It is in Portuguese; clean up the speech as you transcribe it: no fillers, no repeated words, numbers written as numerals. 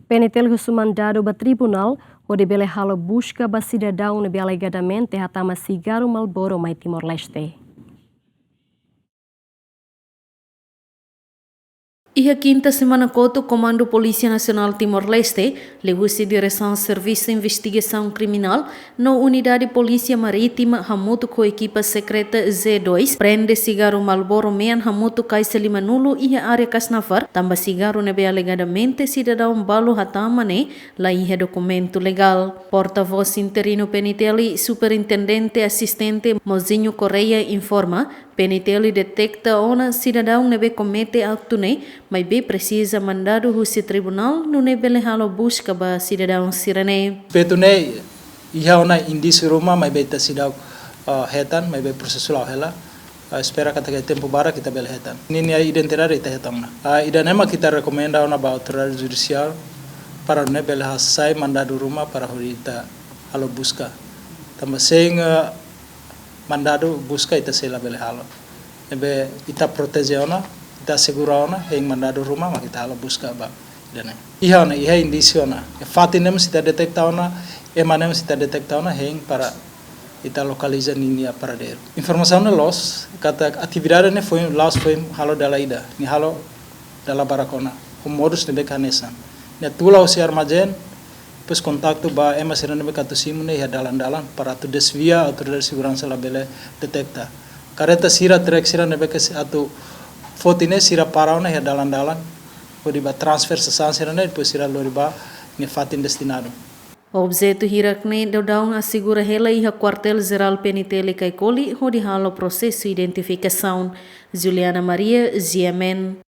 PNT mandado ba tribunal onde bele halo busca ba cidadão nebe alegadamente hatama cigarro Marlboro mai Timor-Leste. E a quinta semana o Comando Polícia Nacional Timor-Leste levou-se direção ao Serviço de Investigação Criminal na Unidade Polícia Marítima Hamuto com a equipa secreta Z2 prende cigarro Marlboro Mean Hamuto Kaisa Limanulo e a área Casnavar tamba cigarro nebe alegadamente cidadão Balo Hatamane lá em documento legal. Porta-voz interino PNT Superintendente Assistente Mozinho Correia informa PNT detecta ona cidadão nebe comete auto mas bem precisa mandado o tribunal no nebele halo busca ba cidadão sirene. Petune ia ona indício Roma mas bem ta cidadão hetan mas bem processo lá hela espera que tempo bara kita bel hetan. Nini a identidade ita hetan na. Idanema kita recomenda ona ba autoridade judicial para nebele sai mandado Roma para horita halo busca. Também sem mandado busca ita sela bel halo. Nebe ita protege ona ita segura ona yang mandado rumah mak kita hala busca ba dane iha indício ona fatinem sita detecta ona emanem sita detecta ona heng para ita localiza ninia paradeiro informação na los kata atividade ne foi los foi halo dala ida ni halo dala baracona o modus nebe kanesan ne tula o armazen pues contacto ba ema serane be katusimu ne ya dalan-dalan para tu desvia autoridade segurança labele detecta kareta sira trek sira nebe ke atu fotine sira parauna ya dalan-dalan pode ba transfer sesansira ne depois sira loriba ne fatin destinado. O objeto hirakne dodão assegura ela e a quartel geral PNT Caicoli onde halo processo identificação. Juliana Maria, GMN.